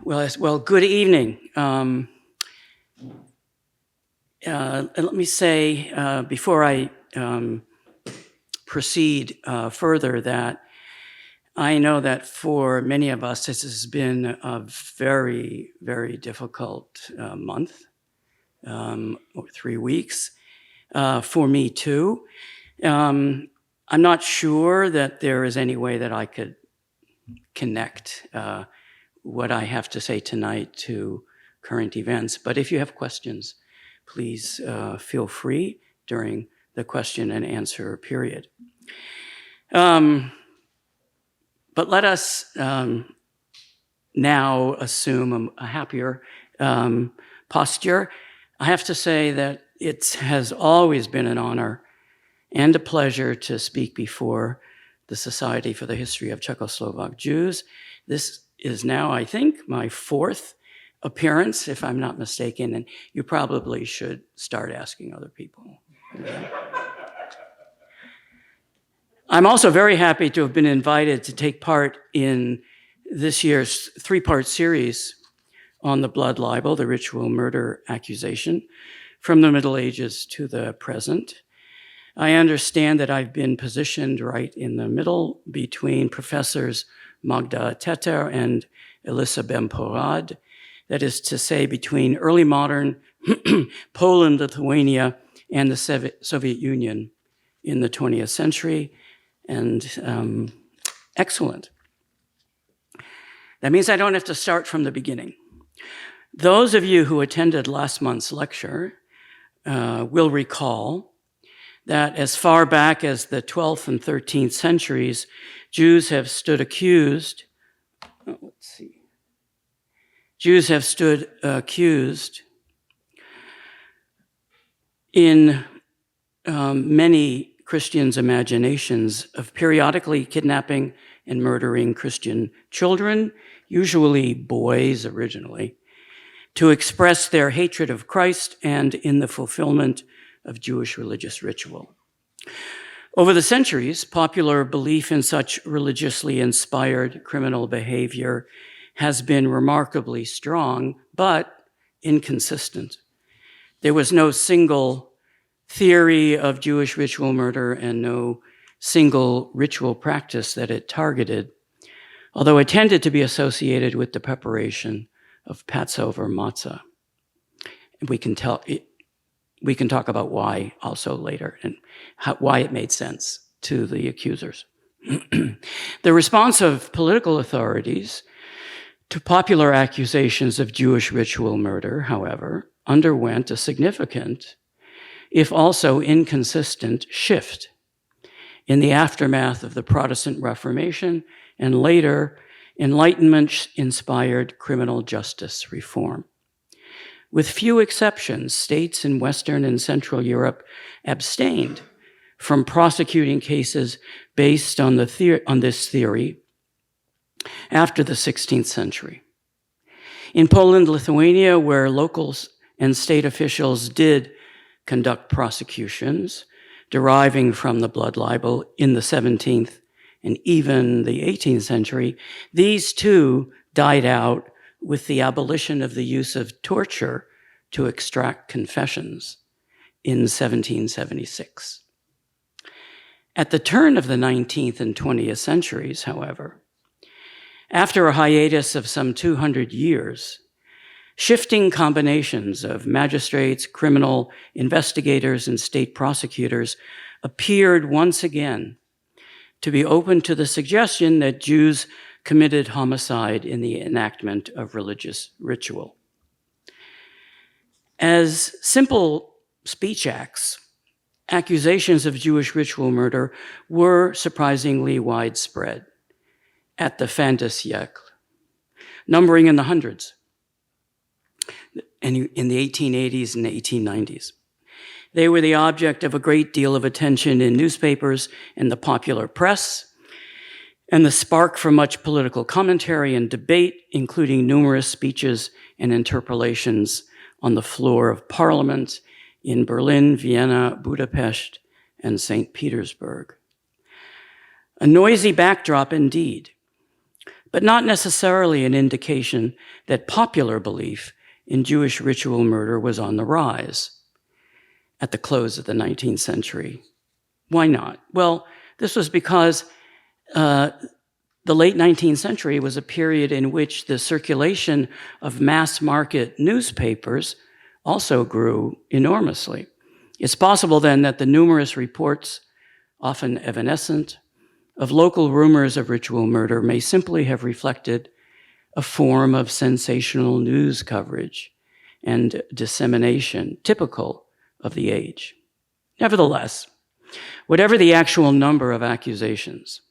Well, good evening. Let me say, before I proceed further, that I know that for many of us, this has been a very, very difficult month, or 3 weeks, for me too. I'm not sure that there is any way that I could connect what I have to say tonight to current events. But if you have questions, please feel free during the question and answer period. But let us now assume a happier posture. I have to say that it has always been an honor and a pleasure to speak before the Society for the History of Czechoslovak Jews. This is now, I think, my 4th appearance, if I'm not mistaken, and you probably should start asking other people. I'm also very happy to have been invited to take part in this year's 3-part series on the blood libel, the ritual murder accusation, from the Middle Ages to the present. I understand that I've been positioned right in the middle between Professors Magda Teter and Elisa Bemporad, that is to say, between early modern Poland, Lithuania, and the Soviet Union in the 20th century, and excellent. That means I don't have to start from the beginning. Those of you who attended last month's lecture will recall that as far back as the 12th and 13th centuries, Jews have stood accused, in many Christians' imaginations of periodically kidnapping and murdering Christian children, usually boys originally, to express their hatred of Christ and in the fulfillment of Jewish religious ritual. Over the centuries, popular belief in such religiously inspired criminal behavior has been remarkably strong, but inconsistent. There was no single theory of Jewish ritual murder and no single ritual practice that it targeted, although it tended to be associated with the preparation of Passover matzah. We can talk about why also later and why it made sense to the accusers. The response of political authorities to popular accusations of Jewish ritual murder, however, underwent a significant, if also inconsistent, shift in the aftermath of the Protestant Reformation and later Enlightenment-inspired criminal justice reform. With few exceptions, states in Western and Central Europe abstained from prosecuting cases based on this theory after the 16th century. In Poland, Lithuania, where locals and state officials did conduct prosecutions deriving from the blood libel in the 17th and even the 18th century, these too died out with the abolition of the use of torture to extract confessions in 1776. At the turn of the 19th and 20th centuries, however, after a hiatus of some 200 years, shifting combinations of magistrates, criminal investigators, and state prosecutors appeared once again to be open to the suggestion that Jews committed homicide in the enactment of religious ritual. As simple speech acts, accusations of Jewish ritual murder were surprisingly widespread at the fin de siècle, numbering in the hundreds in the 1880s and 1890s. They were the object of a great deal of attention in newspapers and the popular press, and the spark for much political commentary and debate, including numerous speeches and interpellations on the floor of Parliament in Berlin, Vienna, Budapest, and St. Petersburg. A noisy backdrop indeed. but not necessarily an indication that popular belief in Jewish ritual murder was on the rise at the close of the 19th century. Why not? Well, this was because the late 19th century was a period in which the circulation of mass market newspapers also grew enormously. It's possible then that the numerous reports, often evanescent, of local rumors of ritual murder may simply have reflected a form of sensational news coverage and dissemination typical of the age. Nevertheless, whatever the actual number of accusations,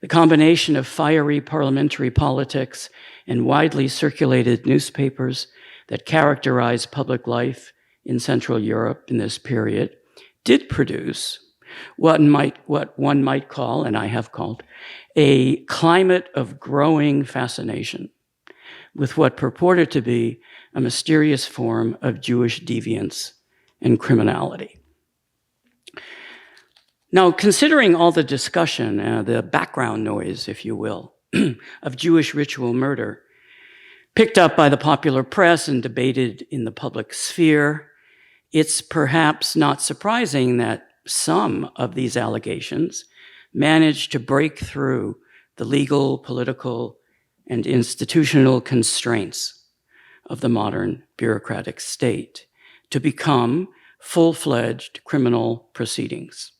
the combination of fiery parliamentary politics and widely circulated newspapers that characterized public life in Central Europe in this period did produce what one might call, and I have called, a climate of growing fascination with what purported to be a mysterious form of Jewish deviance and criminality. Now, considering all the discussion, the background noise, if you will, of Jewish ritual murder, picked up by the popular press and debated in the public sphere, it's perhaps not surprising that some of these allegations managed to break through the legal, political, and institutional constraints of the modern bureaucratic state to become full-fledged criminal proceedings.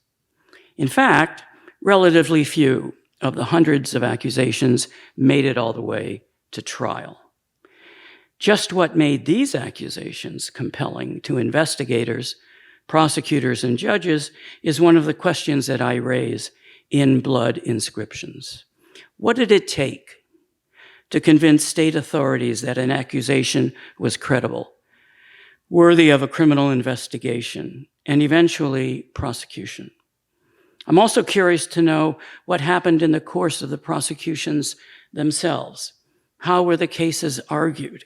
In fact, relatively few of the hundreds of accusations made it all the way to trial. Just what made these accusations compelling to investigators, prosecutors, and judges is one of the questions that I raise in Blood Inscriptions. What did it take to convince state authorities that an accusation was credible, worthy of a criminal investigation, and eventually prosecution? I'm also curious to know what happened in the course of the prosecutions themselves. How were the cases argued?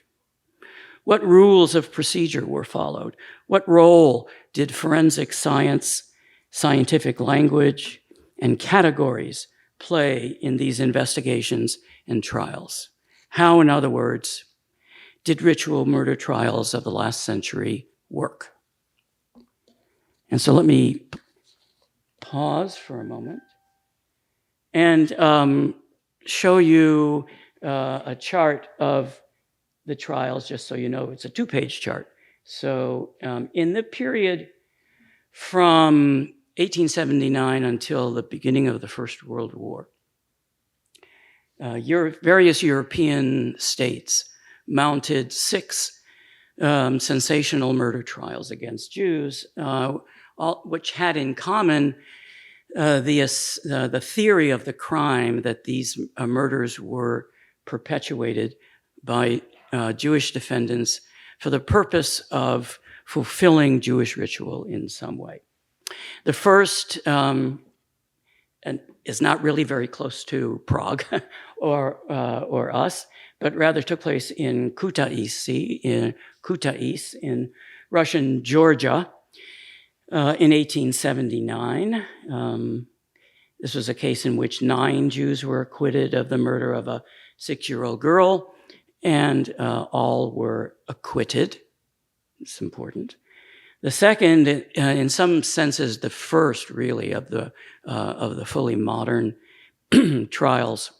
What rules of procedure were followed? What role did forensic science, scientific language, and categories play in these investigations and trials? How, in other words, did ritual murder trials of the last century work? And so let me pause for a moment and show you a chart of the trials, just so you know. It's a two-page chart. So in the period from 1879 until the beginning of the First World War, various European states mounted 6 sensational murder trials against Jews, which had in common the theory of the crime that these murders were perpetuated by Jewish defendants for the purpose of fulfilling Jewish ritual in some way. The first is not really very close to Prague or us, but rather took place in Kutaisi in Russian Georgia in 1879. This was a case in which 9 Jews were acquitted of the murder of a 6-year-old girl, and all were acquitted. It's important. The second, in some senses, the first really of the fully modern trials,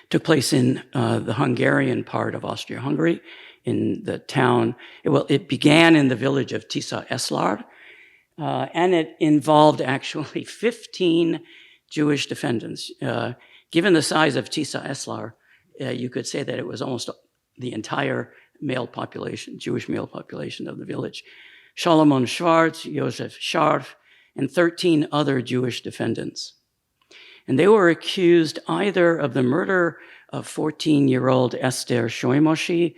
took place in the Hungarian part of Austria-Hungary, in the town. It began in the village of Tisza-Eszlar, and it involved actually 15 Jewish defendants. Given the size of Tisza-Eszlar, you could say that it was almost the entire male population, Jewish male population of the village. Solomon Schwartz, Josef Scharf, and 13 other Jewish defendants. And they were accused either of the murder of 14-year-old Esther Shoimoshi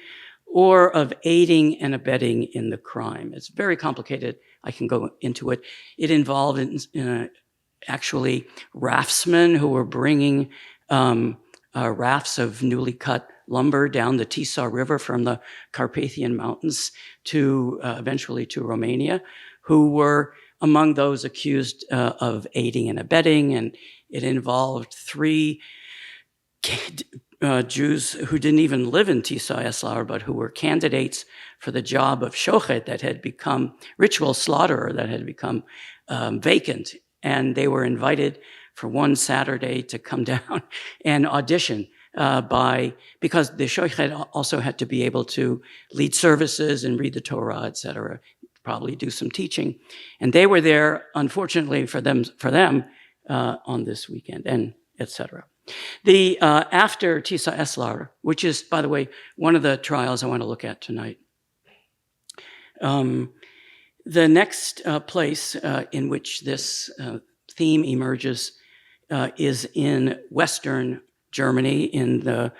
or of aiding and abetting in the crime. It's very complicated. I can go into it. It involved actually raftsmen who were bringing rafts of newly cut lumber down the Tisza River from the Carpathian Mountains to eventually to Romania, who were among those accused of aiding and abetting. And it involved 3 Jews who didn't even live in Tisza-Eslar, but who were candidates for the job of shochet that had become, ritual slaughterer that had become vacant. And they were invited for one Saturday to come down and audition because the shochet also had to be able to lead services and read the Torah, etc., probably do some teaching. And they were there, unfortunately for them on this weekend, and etc. After Tisza-Eslar, which is, by the way, one of the trials I want to look at tonight, the next place in which this theme emerges is in Western Germany, in the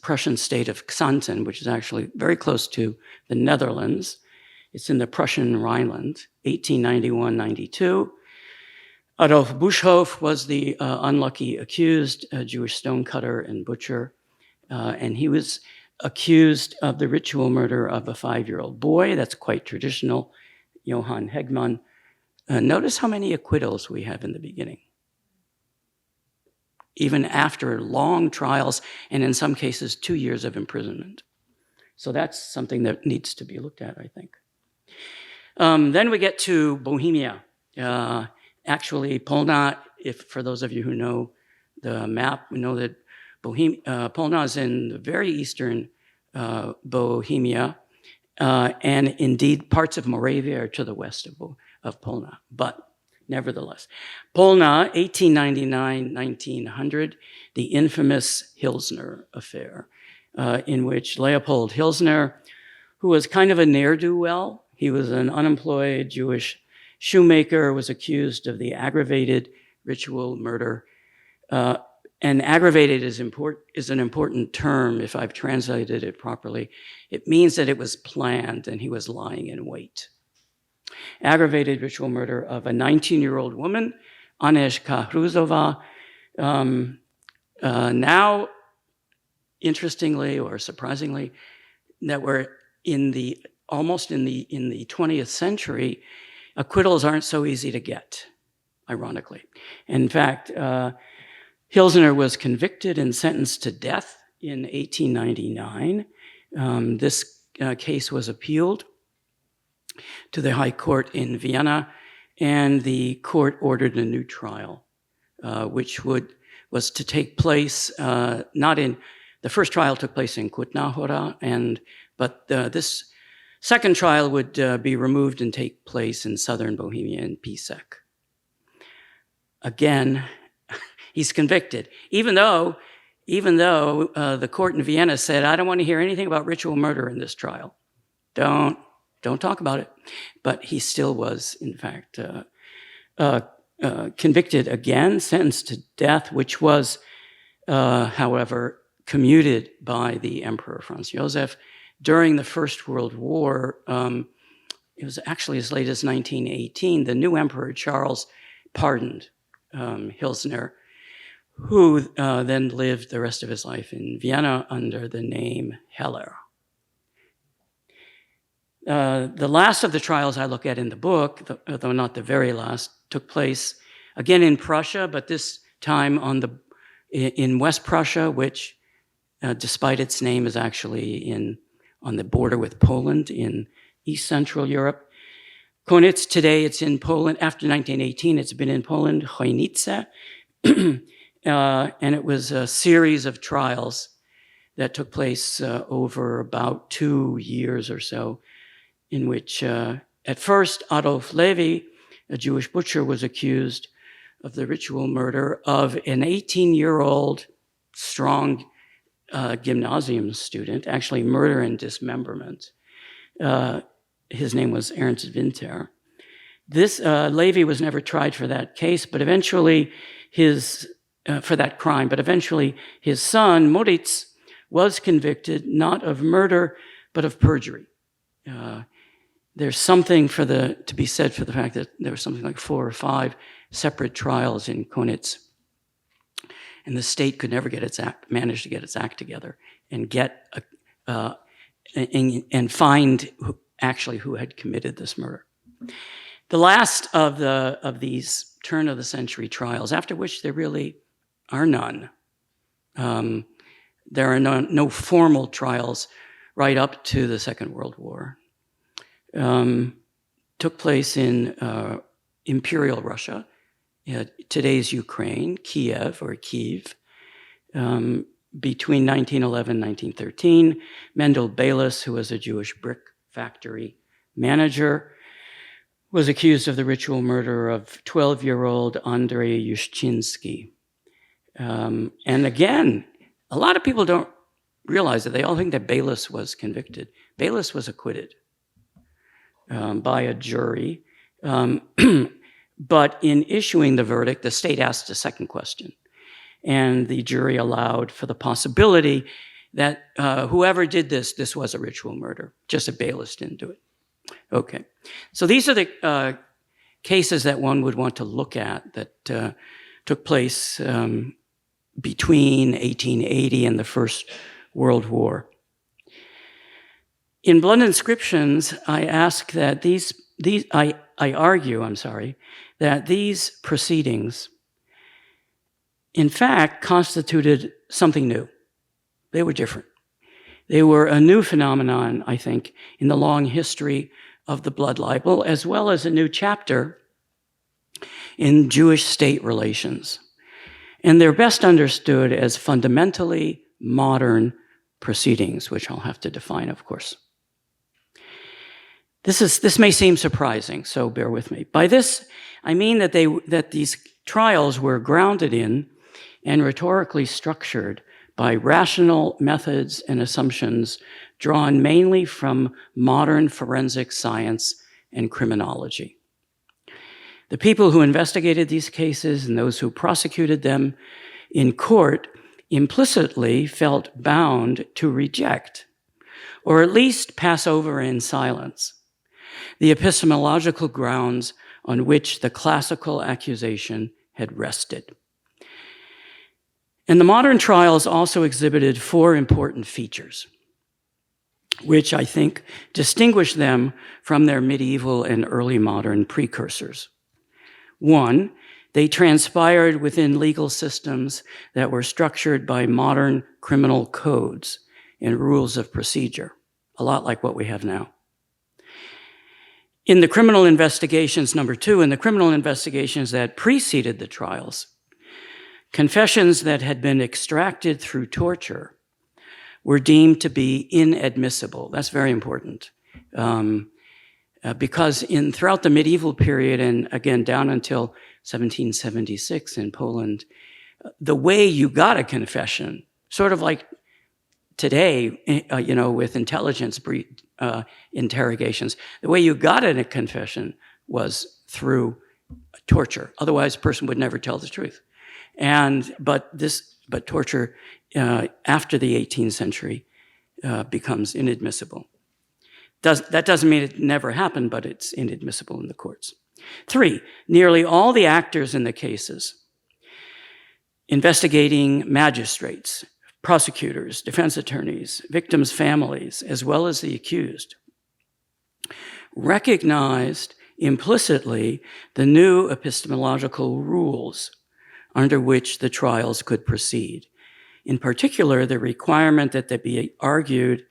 Prussian state of Xanten, which is actually very close to the Netherlands. It's in the Prussian Rhineland, 1891-92. Adolf Buschhoff was the unlucky accused, a Jewish stonecutter and butcher, and he was accused of the ritual murder of a 5-year-old boy. That's quite traditional. Johann Hegmann. Notice how many acquittals we have in the beginning, even after long trials and in some cases 2 years of imprisonment. So that's something that needs to be looked at, I think. Then we get to Bohemia. Actually, Polna, for those of you who know the map, we know that Polna is in the very eastern Bohemia, and indeed parts of Moravia are to the west of Polna. But nevertheless, Polna, 1899-1900, the infamous Hilsner affair, in which Leopold Hilsner, who was kind of a ne'er-do-well, he was an unemployed Jewish shoemaker, was accused of the aggravated ritual murder. And aggravated is an important term if I've translated it properly. It means that it was planned and he was lying in wait. Aggravated ritual murder of a 19-year-old woman, Aneška Hruzová. Now, interestingly or surprisingly, that we're almost in the 20th century, acquittals aren't so easy to get, ironically. In fact, Hilsner was convicted and sentenced to death in 1899. This case was appealed to the High Court in Vienna, and the court ordered a new trial, which was to take place the first trial took place in Kutná Hora, but this second trial would be removed and take place in southern Bohemia in Písek. Again, he's convicted, even though the court in Vienna said, I don't want to hear anything about ritual murder in this trial. Don't talk about it. But he still was, in fact, convicted again, sentenced to death, which was, however, commuted by the Emperor Franz Joseph. During the First World War, it was actually as late as 1918, the new Emperor Charles pardoned Hilsner, who then lived the rest of his life in Vienna under the name Heller. The last of the trials I look at in the book, though not the very last, took place again in Prussia, but this time in West Prussia, which, despite its name, is actually on the border with Poland in East Central Europe. Konitz, today it's in Poland. After 1918, it's been in Poland, Chojnice. And it was a series of trials that took place over about 2 years or so, in which at first Adolf Levi, a Jewish butcher, was accused of the ritual murder of an 18-year-old strong gymnasium student, actually murder and dismemberment. His name was Ernst Winter. This Levi was never tried for that case, but eventually for that crime, but eventually his son, Moritz, was convicted not of murder, but of perjury. There's something to be said for the fact that there was something like 4 or 5 separate trials in Konitz, and the state could never manage to get its act together and and find who had committed this murder. The last of these turn of the century trials, after which there really are none, There are no formal trials right up to the Second World War. Took place in Imperial Russia, today's Ukraine, Kiev or Kyiv, between 1911 and 1913. Mendel Bayless, who was a Jewish brick factory manager, was accused of the ritual murder of 12-year-old Andrei Yushchinsky. And again, a lot of people don't realize that. They all think that Bayless was convicted. Bayless was acquitted by a jury. But in issuing the verdict, the state asked a second question. And the jury allowed for the possibility that whoever did this was a ritual murder, just that Bayless didn't do it. Okay, so these are the cases that one would want to look at that took place between 1880 and the First World War. In Blood Inscriptions, I ask that I argue that these proceedings, in fact, constituted something new. They were different. They were a new phenomenon, I think, in the long history of the blood libel, as well as a new chapter in Jewish state relations. And they're best understood as fundamentally modern proceedings, which I'll have to define, of course. This may seem surprising, so bear with me. By this, I mean that these trials were grounded in and rhetorically structured by rational methods and assumptions drawn mainly from modern forensic science and criminology. The people who investigated these cases and those who prosecuted them in court implicitly felt bound to reject, or at least pass over in silence, the epistemological grounds on which the classical accusation had rested. And the modern trials also exhibited four important features, which I think distinguish them from their medieval and early modern precursors. One, they transpired within legal systems that were structured by modern criminal codes and rules of procedure, a lot like what we have now. In the criminal investigations, number two, in the criminal investigations that preceded the trials, confessions that had been extracted through torture were deemed to be inadmissible. That's very important. Because throughout the medieval period, and again down until 1776 in Poland, the way you got a confession, sort of like today, with intelligence interrogations, the way you got a confession was through torture. Otherwise, a person would never tell the truth. But torture after the 18th century becomes inadmissible. That doesn't mean it never happened, but it's inadmissible in the courts. Three, nearly all the actors in the cases, investigating magistrates, prosecutors, defense attorneys, victims' families, as well as the accused, recognized implicitly the new epistemological rules under which the trials could proceed. In particular, the requirement that they be argued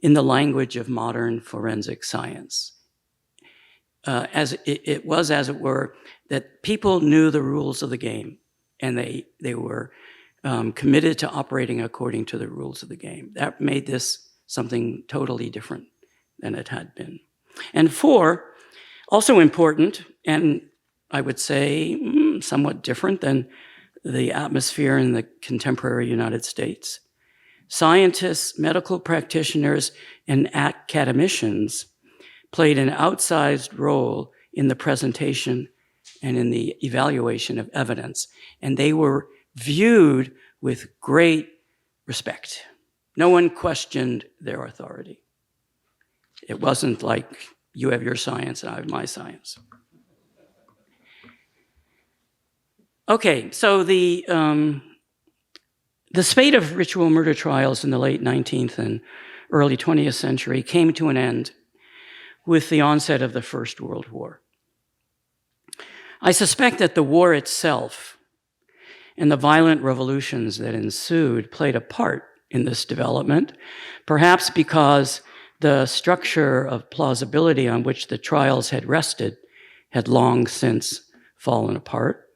in the language of modern forensic science. As it were, that people knew the rules of the game, and they were committed to operating according to the rules of the game. That made this something totally different than it had been. And four, also important, and I would say somewhat different than the atmosphere in the contemporary United States, scientists, medical practitioners, and academicians played an outsized role in the presentation and in the evaluation of evidence, and they were viewed with great respect. No one questioned their authority. It wasn't like, you have your science and I have my science. Okay, so the spate of ritual murder trials in the late 19th and early 20th century came to an end with the onset of the First World War. I suspect that the war itself and the violent revolutions that ensued played a part in this development, perhaps because the structure of plausibility on which the trials had rested had long since fallen apart,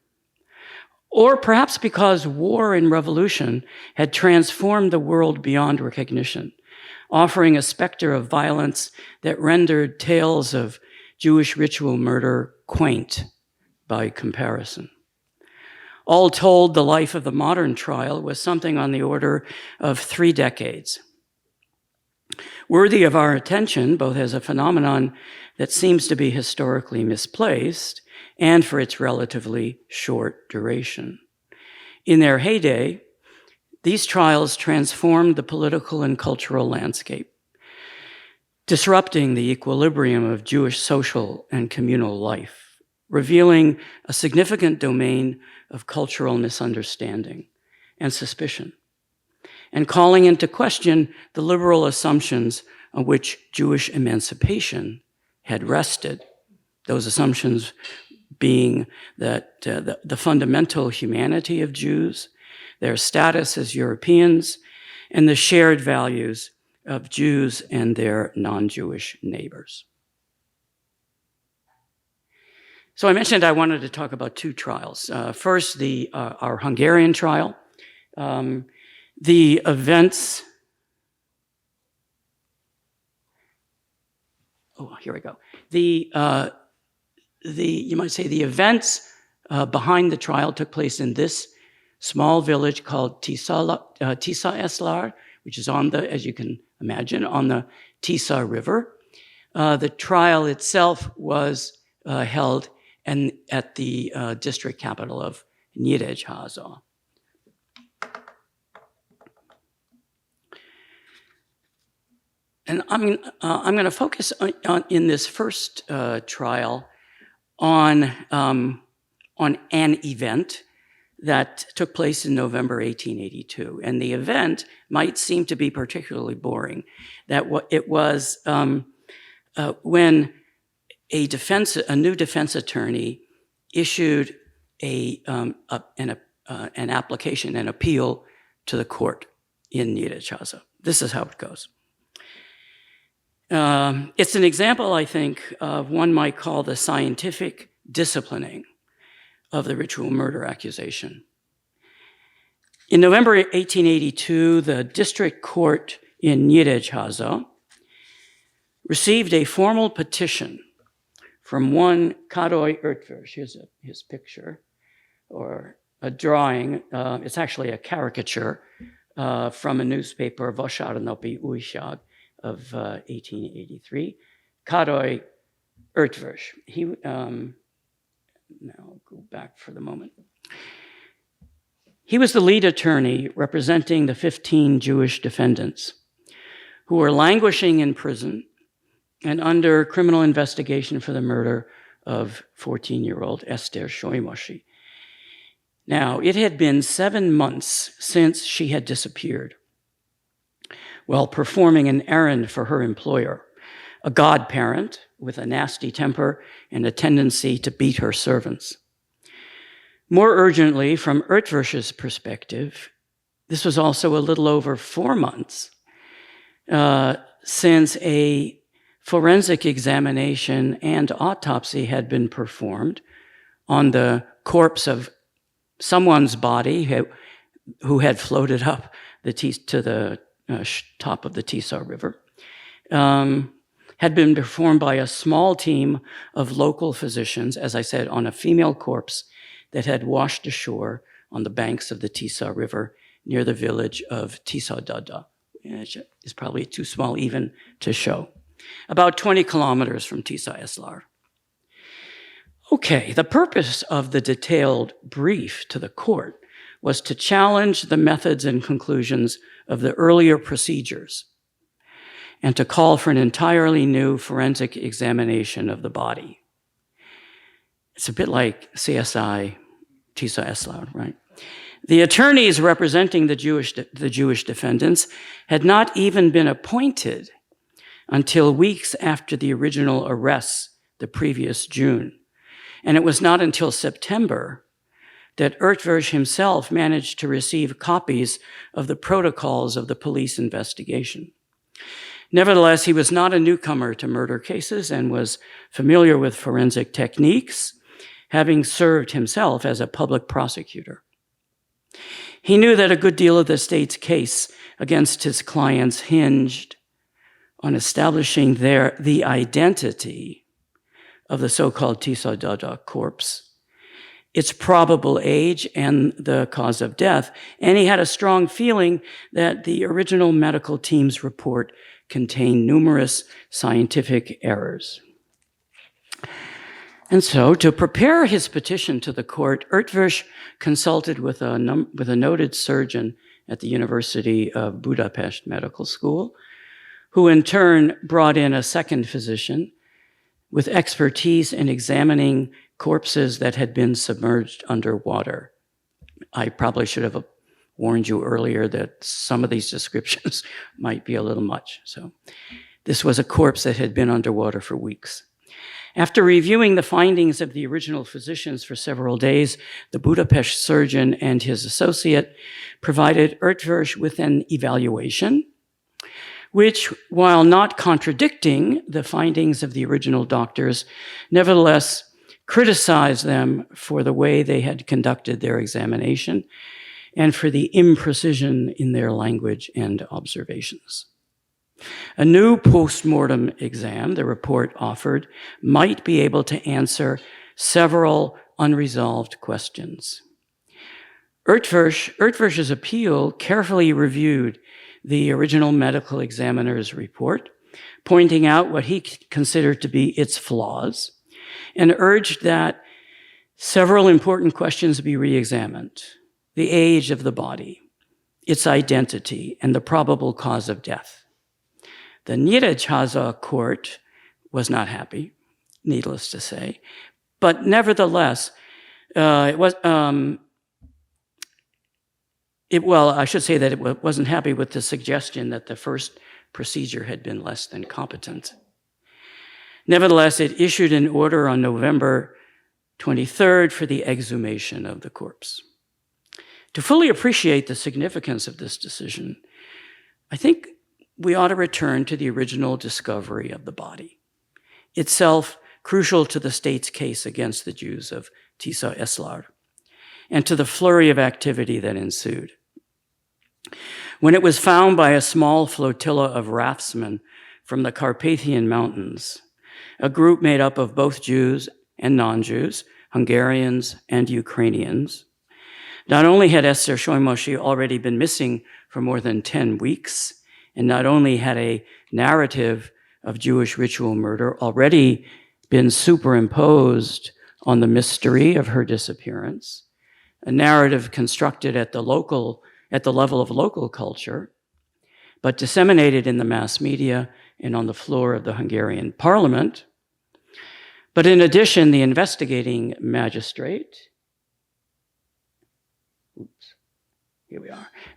or perhaps because war and revolution had transformed the world beyond recognition, offering a specter of violence that rendered tales of Jewish ritual murder quaint by comparison. All told, the life of the modern trial was something on the order of 3 decades. Worthy of our attention, both as a phenomenon that seems to be historically misplaced and for its relatively short duration. In their heyday, these trials transformed the political and cultural landscape, disrupting the equilibrium of Jewish social and communal life, revealing a significant domain of cultural misunderstanding and suspicion, and calling into question the liberal assumptions on which Jewish emancipation had rested. Those assumptions being that the fundamental humanity of Jews, their status as Europeans, and the shared values of Jews and their non-Jewish neighbors. So I mentioned I wanted to talk about 2 trials. First, our Hungarian trial. The events, here we go. You might say the events behind the trial took place in this small village called Tisza, which is on the, as you can imagine, on the Tisza River. The trial itself was held at the district capital of Nyíregyháza. And I'm going to focus in this first trial on an event that took place in November 1882. And the event might seem to be particularly boring. It was when a new defense attorney issued an application, an appeal to the court in Nyíregyháza. This is how it goes. It's an example, I think, of one might call the scientific disciplining of the ritual murder accusation. In November 1882, the district court in Nyíregyháza received a formal petition from one Károly Eötvös. Here's his picture, or a drawing. It's actually a caricature from a newspaper, Vasárnapi Újság, of 1883, Károly Eötvös. Now I'll go back for the moment. He was the lead attorney representing the 15 Jewish defendants who were languishing in prison and under criminal investigation for the murder of 14-year-old Esther Solymosi. Now, it had been 7 months since she had disappeared while performing an errand for her employer, a godparent with a nasty temper and a tendency to beat her servants. More urgently, from Eötvös's perspective, this was also a little over 4 months since a forensic examination and autopsy had been performed on the corpse of someone's body who had floated up to the top of the Tisza River, had been performed by a small team of local physicians, as I said, on a female corpse that had washed ashore on the banks of the Tisza River near the village of Tiszadada. It's probably too small even to show. About 20 kilometers from Tisza. Okay, the purpose of the detailed brief to the court was to challenge the methods and conclusions of the earlier procedures and to call for an entirely new forensic examination of the body. It's a bit like CSI, Tisza, right? The attorneys representing the Jewish defendants had not even been appointed until weeks after the original arrests the previous June. And it was not until September that Ertwersch himself managed to receive copies of the protocols of the police investigation. Nevertheless, he was not a newcomer to murder cases and was familiar with forensic techniques, having served himself as a public prosecutor. He knew that a good deal of the state's case against his clients hinged on establishing the identity of the so-called Tisza Dada corpse, its probable age and the cause of death. And he had a strong feeling that the original medical team's report contained numerous scientific errors. And so, to prepare his petition to the court, Ertwersch consulted with a noted surgeon at the University of Budapest Medical School, who in turn brought in a second physician with expertise in examining corpses that had been submerged underwater. I probably should have warned you earlier that some of these descriptions might be a little much. So this was a corpse that had been underwater for weeks. After reviewing the findings of the original physicians for several days, the Budapest surgeon and his associate provided Ertwersch with an evaluation, which, while not contradicting the findings of the original doctors, nevertheless criticized them for the way they had conducted their examination and for the imprecision in their language and observations. A new post-mortem exam, the report offered, might be able to answer several unresolved questions. Ertwersch's appeal carefully reviewed the original medical examiner's report, pointing out what he considered to be its flaws, and urged that several important questions be re-examined: the age of the body, its identity, and the probable cause of death. The Nyíregyháza court was not happy, needless to say, but nevertheless, I should say that it wasn't happy with the suggestion that the first procedure had been less than competent. Nevertheless, it issued an order on November 23rd for the exhumation of the corpse. To fully appreciate the significance of this decision, I think we ought to return to the original discovery of the body, itself crucial to the state's case against the Jews of Tisza Eslar, and to the flurry of activity that ensued. When it was found by a small flotilla of raftsmen from the Carpathian Mountains, a group made up of both Jews and non-Jews, Hungarians and Ukrainians, not only had Eszter Solymosi already been missing for more than 10 weeks, and not only had a narrative of Jewish ritual murder already been superimposed on the mystery of her disappearance, a narrative constructed at the level of local culture, but disseminated in the mass media and on the floor of the Hungarian parliament. But in addition, the investigating magistrate,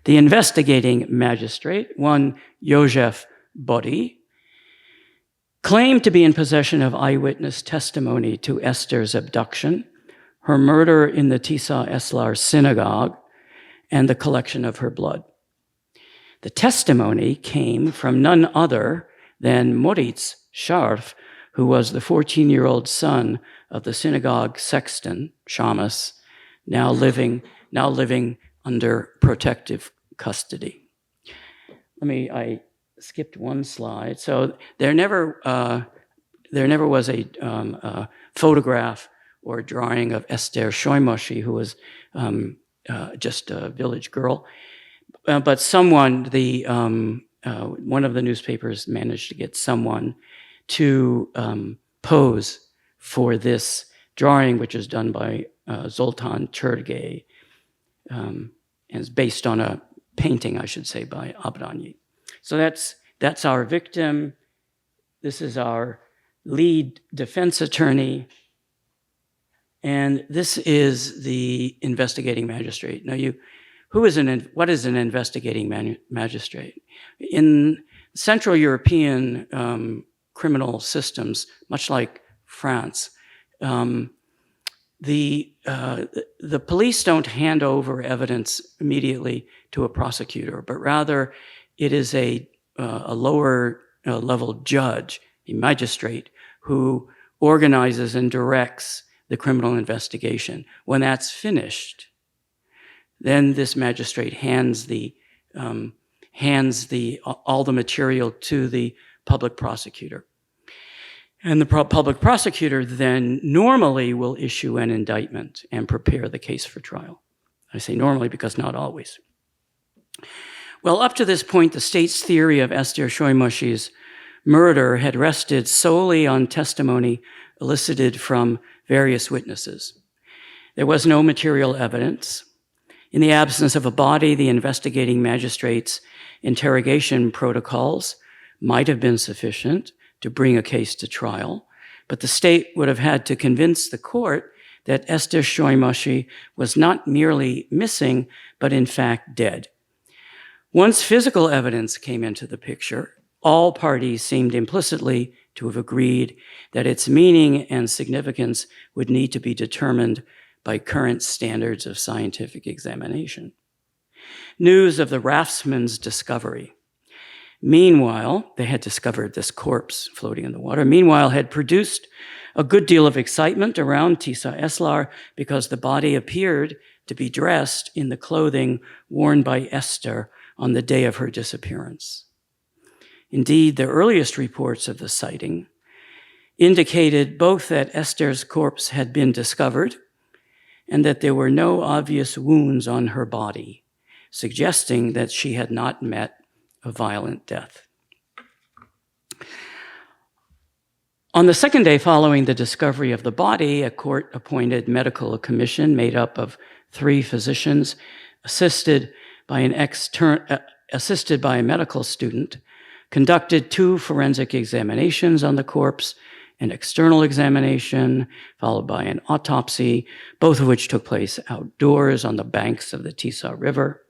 the investigating magistrate, one József Body, claimed to be in possession of eyewitness testimony to Eszter's abduction, her murder in the Tisza Eslar synagogue, and the collection of her blood. The testimony came from none other than Moritz Scharf, who was the 14-year-old son of the synagogue sexton, Shamus, now living under protective custody. I skipped one slide. So there never was a photograph or drawing of Eszter Solymosi, who was just a village girl. But someone, one of the newspapers managed to get someone to pose for this drawing, which is done by Zoltán Csergé, and is based on a painting, I should say, by Abrányi. So that's our victim. This is our lead defense attorney. And this is the investigating magistrate. Now, what is an investigating magistrate? In Central European criminal systems, much like France, the police don't hand over evidence immediately to a prosecutor, but rather it is a lower level judge, a magistrate, who organizes and directs the criminal investigation. When that's finished, then this magistrate hands all the material to the public prosecutor. And the public prosecutor then normally will issue an indictment and prepare the case for trial. I say normally because not always. Well, up to this point, the state's theory of Ester Solymási's murder had rested solely on testimony elicited from various witnesses. There was no material evidence. In the absence of a body, the investigating magistrate's interrogation protocols might have been sufficient to bring a case to trial, but the state would have had to convince the court that Ester Solymási was not merely missing, but in fact dead. Once physical evidence came into the picture, all parties seemed implicitly to have agreed that its meaning and significance would need to be determined by current standards of scientific examination. News of the raftsmen's discovery. Meanwhile, they had discovered this corpse floating in the water. Meanwhile, had produced a good deal of excitement around Tisza Eslar because the body appeared to be dressed in the clothing worn by Ester on the day of her disappearance. Indeed, the earliest reports of the sighting indicated both that Ester's corpse had been discovered and that there were no obvious wounds on her body, suggesting that she had not met a violent death. On the second day following the discovery of the body, a court-appointed medical commission made up of 3 physicians, assisted by a medical student, conducted 2 forensic examinations on the corpse, an external examination followed by an autopsy, both of which took place outdoors on the banks of the Tisza River.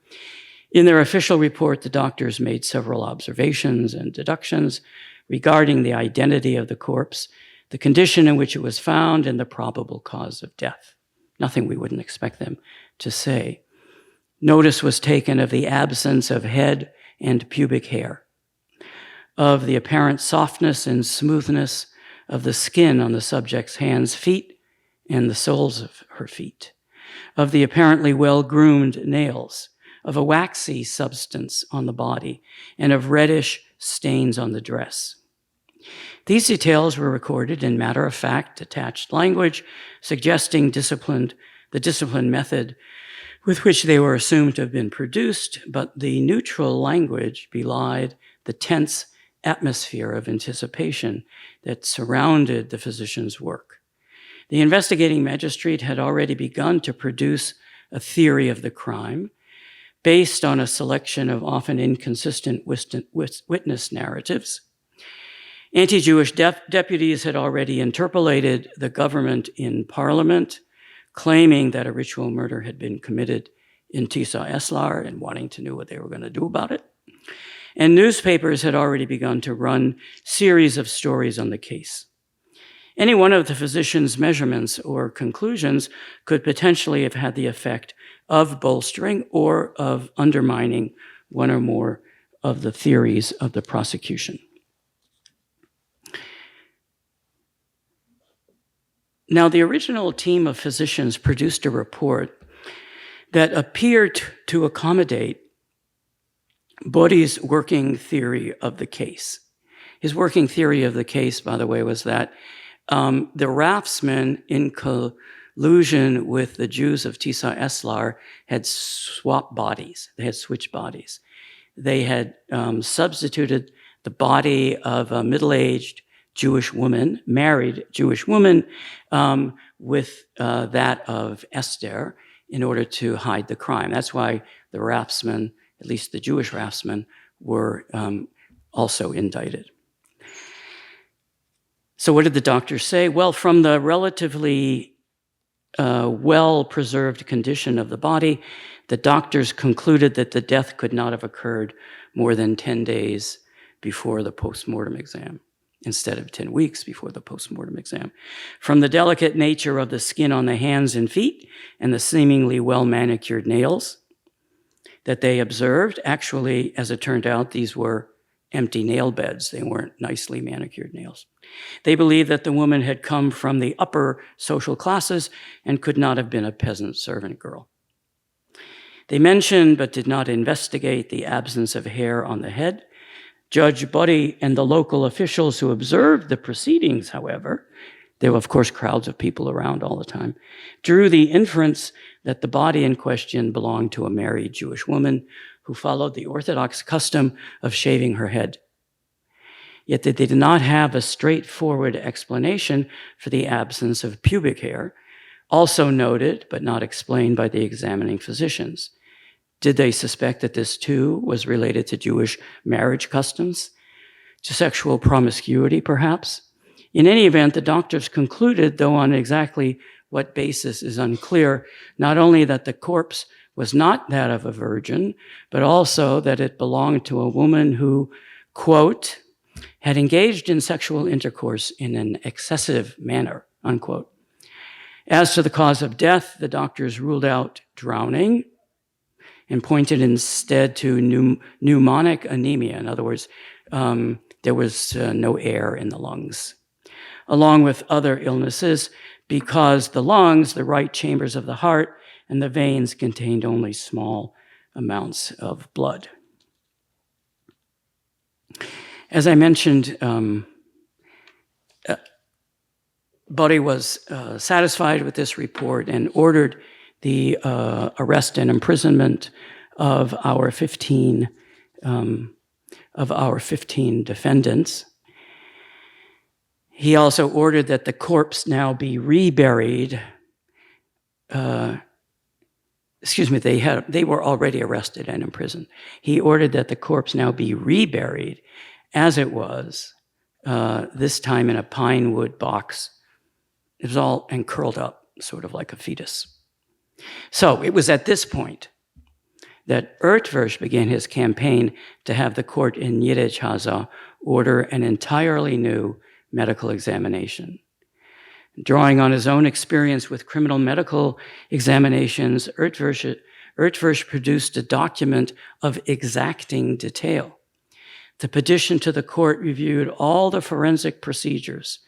In their official report, the doctors made several observations and deductions regarding the identity of the corpse, the condition in which it was found, and the probable cause of death. Nothing we wouldn't expect them to say. Notice was taken of the absence of head and pubic hair, of the apparent softness and smoothness of the skin on the subject's hands, feet, and the soles of her feet, of the apparently well-groomed nails, of a waxy substance on the body, and of reddish stains on the dress. These details were recorded in matter-of-fact, detached language, suggesting the disciplined method with which they were assumed to have been produced, but the neutral language belied the tense atmosphere of anticipation that surrounded the physician's work. The investigating magistrate had already begun to produce a theory of the crime, based on a selection of often inconsistent witness narratives. Anti-Jewish deputies had already interpellated the government in parliament, claiming that a ritual murder had been committed in Tisza Eslar and wanting to know what they were going to do about it. And newspapers had already begun to run series of stories on the case. Any one of the physician's measurements or conclusions could potentially have had the effect of bolstering or of undermining one or more of the theories of the prosecution. Now, the original team of physicians produced a report that appeared to accommodate Body's working theory of the case. His working theory of the case, by the way, was that the raftsmen, in collusion with the Jews of Tisza Eslar, had swapped bodies. They had switched bodies. They had substituted the body of a middle-aged Jewish woman, married Jewish woman, with that of Esther in order to hide the crime. That's why the raftsmen, at least the Jewish raftsmen, were also indicted. So what did the doctors say? Well, from the relatively well-preserved condition of the body, the doctors concluded that the death could not have occurred more than 10 days before the post-mortem exam. instead of 10 weeks before the postmortem exam. From the delicate nature of the skin on the hands and feet and the seemingly well-manicured nails that they observed, actually, as it turned out, these were empty nail beds. They weren't nicely manicured nails. They believed that the woman had come from the upper social classes and could not have been a peasant servant girl. They mentioned, but did not investigate, the absence of hair on the head. Judge Buddy and the local officials who observed the proceedings, however, there were, of course, crowds of people around all the time, drew the inference that the body in question belonged to a married Jewish woman who followed the Orthodox custom of shaving her head. Yet they did not have a straightforward explanation for the absence of pubic hair, also noted but not explained by the examining physicians. Did they suspect that this too was related to Jewish marriage customs, to sexual promiscuity perhaps? In any event, the doctors concluded, though on exactly what basis is unclear, not only that the corpse was not that of a virgin, but also that it belonged to a woman who, quote, had engaged in sexual intercourse in an excessive manner, unquote. As to the cause of death, the doctors ruled out drowning and pointed instead to pneumonic anemia. In other words, there was no air in the lungs, along with other illnesses, because the lungs, the right chambers of the heart, and the veins contained only small amounts of blood. As I mentioned, Buddy was satisfied with this report and ordered the arrest and imprisonment of our 15 defendants. He also ordered that the corpse now be reburied. They were already arrested and imprisoned. He ordered that the corpse now be reburied as it was, this time in a pine wood box. It was all and curled up, sort of like a fetus. So it was at this point that Ertwursch began his campaign to have the court in Nyíregyháza order an entirely new medical examination. Drawing on his own experience with criminal medical examinations, Ertwursch produced a document of exacting detail. The petition to the court reviewed all the forensic procedures,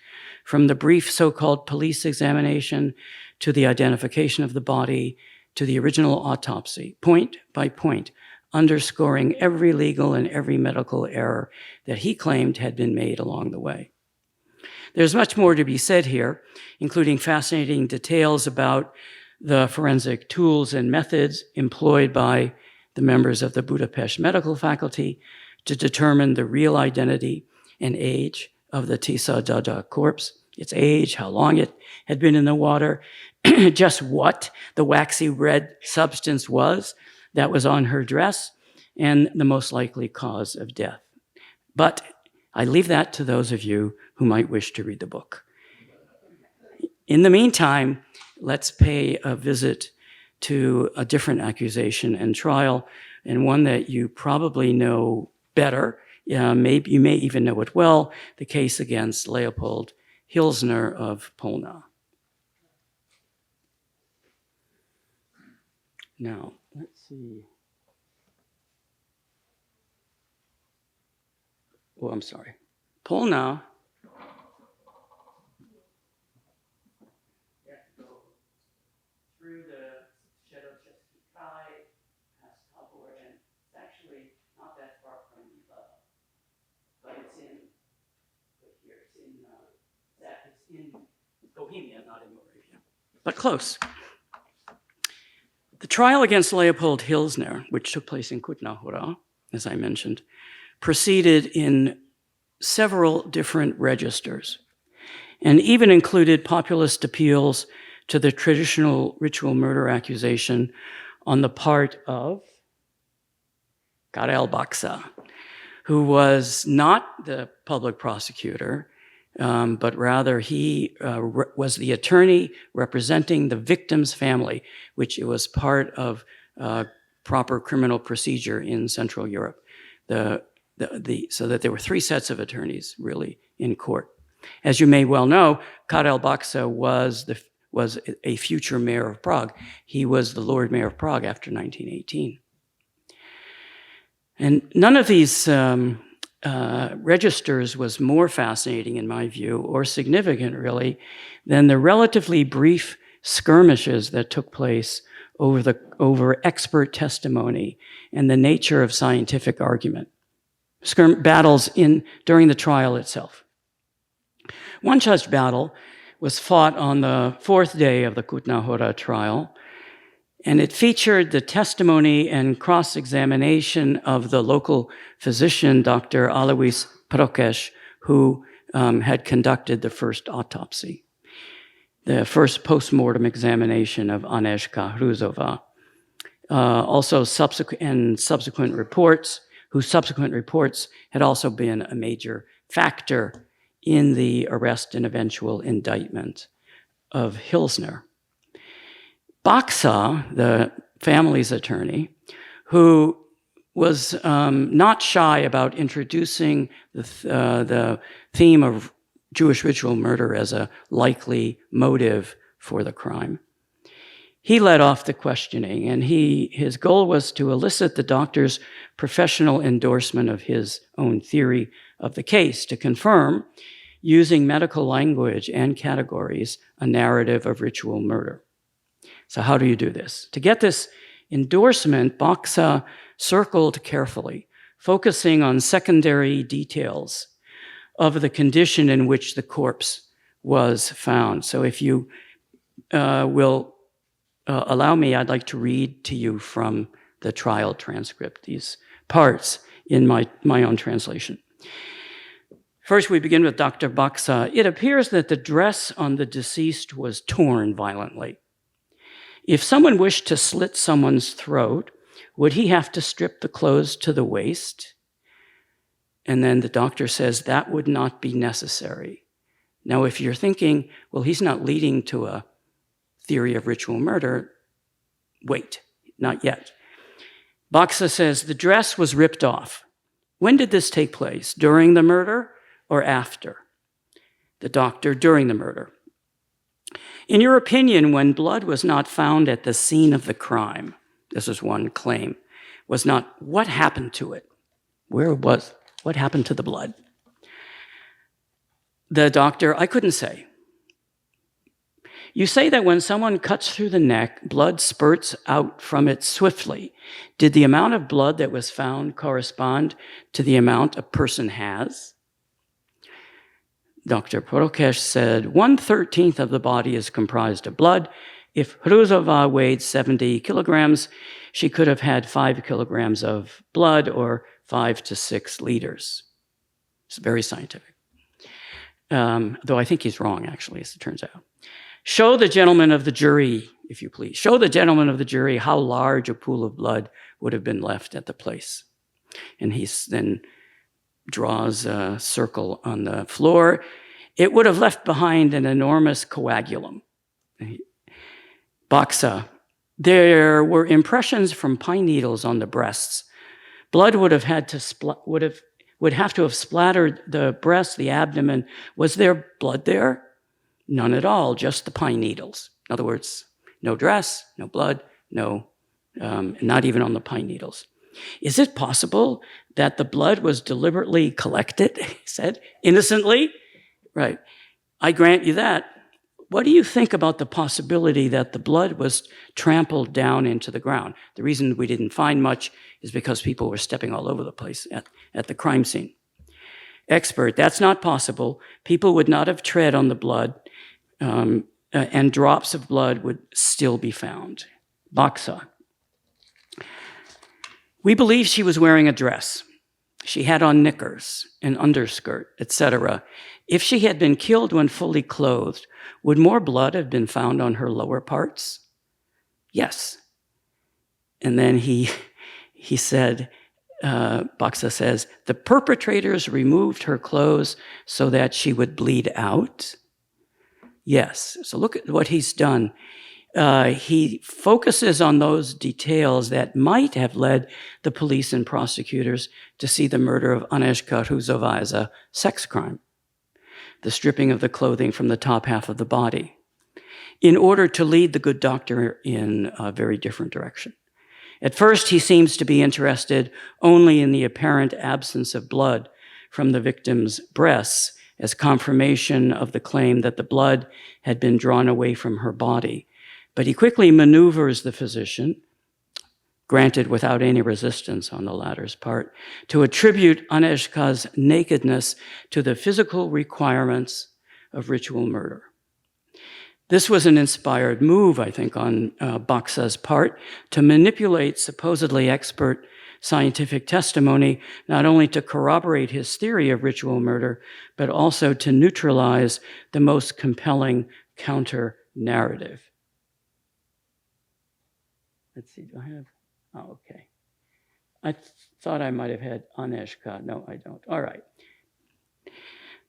from the brief so-called police examination to the identification of the body to the original autopsy, point by point, underscoring every legal and every medical error that he claimed had been made along the way. There's much more to be said here, including fascinating details about the forensic tools and methods employed by the members of the Budapest medical faculty to determine the real identity and age of the Tisza Dada corpse, its age, how long it had been in the water, just what the waxy red substance was that was on her dress, and the most likely cause of death. But I leave that to those of you who might wish to read the book. In the meantime, let's pay a visit to a different accusation and trial, and one that you probably know better. You may even know it well, the case against Leopold Hilsner of Polna. Now, let's see. Oh, I'm sorry. Polna. You have to go through the Shadochesky Kai, past Tabor, and it's actually not that far from Hillel, but it's in Bohemia, not in Moravia, but close. The trial against Leopold Hilsner, which took place in Kutná Hora, as I mentioned, proceeded in several different registers and even included populist appeals to the traditional ritual murder accusation on the part of Karel Baxa, who was not the public prosecutor, but rather he was the attorney representing the victim's family, which it was part of proper criminal procedure in Central Europe. So that there were three sets of attorneys really in court. As you may well know, Karel Baxa was a future mayor of Prague. He was the Lord Mayor of Prague after 1918. And none of these registers was more fascinating, in my view, or significant, really, than the relatively brief skirmishes that took place over expert testimony and the nature of scientific argument. Battles during the trial itself. One such battle was fought on the fourth day of the Kutná Hora trial, and it featured the testimony and cross-examination of the local physician, Dr. Alois Prokeš, who had conducted the first autopsy, the first post-mortem examination of Anežka Hrůzová. Also subsequent reports, whose subsequent reports had also been a major factor in the arrest and eventual indictment of Hilsner. Baxa, the family's attorney, who was not shy about introducing the theme of Jewish ritual murder as a likely motive for the crime. He led off the questioning, and his goal was to elicit the doctor's professional endorsement of his own theory of the case, to confirm, using medical language and categories, a narrative of ritual murder. So how do you do this? To get this endorsement, Baxa circled carefully, focusing on secondary details of the condition in which the corpse was found. So if you will allow me, I'd like to read to you from the trial transcript, these parts in my own translation. First, we begin with Dr. Baxa. It appears that the dress on the deceased was torn violently. If someone wished to slit someone's throat, would he have to strip the clothes to the waist? And then the doctor says that would not be necessary. Now, if you're thinking, well, he's not leading to a theory of ritual murder, wait, not yet. Baxa says the dress was ripped off. When did this take place? During the murder or after? The doctor, during the murder. In your opinion, when blood was not found at the scene of the crime, this is one claim, was not what happened to it? What happened to the blood? The doctor, I couldn't say. You say that when someone cuts through the neck, blood spurts out from it swiftly. Did the amount of blood that was found correspond to the amount a person has? Dr. Prokeš said, 1/13 of the body is comprised of blood. If Hrůzová weighed 70 kilograms, she could have had 5 kilograms of blood or 5 to 6 liters. It's very scientific. Though I think he's wrong, actually, as it turns out. Show the gentleman of the jury, if you please. Show the gentleman of the jury how large a pool of blood would have been left at the place. And he then draws a circle on the floor. It would have left behind an enormous coagulum. Baxa, there were impressions from pine needles on the breasts. Blood would have to have splattered the breast, the abdomen. Was there blood there? None at all, just the pine needles. In other words, no dress, no blood, not even on the pine needles. Is it possible that the blood was deliberately collected, he said, innocently? Right, I grant you that. What do you think about the possibility that the blood was trampled down into the ground? The reason we didn't find much is because people were stepping all over the place at the crime scene. Expert, that's not possible. People would not have tread on the blood, and drops of blood would still be found. Baxa. We believe she was wearing a dress. She had on knickers, an underskirt, etc. If she had been killed when fully clothed, would more blood have been found on her lower parts? Yes. And then he said, Baxa says, the perpetrators removed her clothes so that she would bleed out? Yes. So look at what he's done. He focuses on those details that might have led the police and prosecutors to see the murder of Anežka Hrůzová as a sex crime. the stripping of the clothing from the top half of the body, in order to lead the good doctor in a very different direction. At first, he seems to be interested only in the apparent absence of blood from the victim's breasts as confirmation of the claim that the blood had been drawn away from her body. But he quickly maneuvers the physician, granted without any resistance on the latter's part, to attribute Anežka's nakedness to the physical requirements of ritual murder. This was an inspired move, I think, on Baksa's part to manipulate supposedly expert scientific testimony, not only to corroborate his theory of ritual murder, but also to neutralize the most compelling counter-narrative. Let's see, do I have? Oh, okay. I thought I might have had Anežka. No, I don't. All right.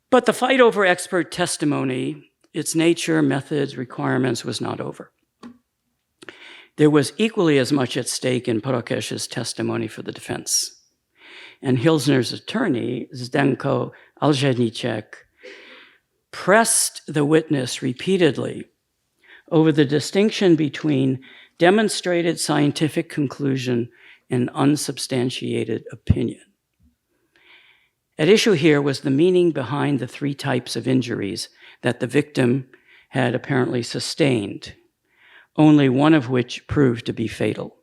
But the fight over expert testimony, its nature, methods, requirements, was not over. There was equally as much at stake in Prokeš's testimony for the defense. And Hilsner's attorney, Zdenko Alžedníček, pressed the witness repeatedly over the distinction between demonstrated scientific conclusion and unsubstantiated opinion. At issue here was the meaning behind the three types of injuries that the victim had apparently sustained, only one of which proved to be fatal.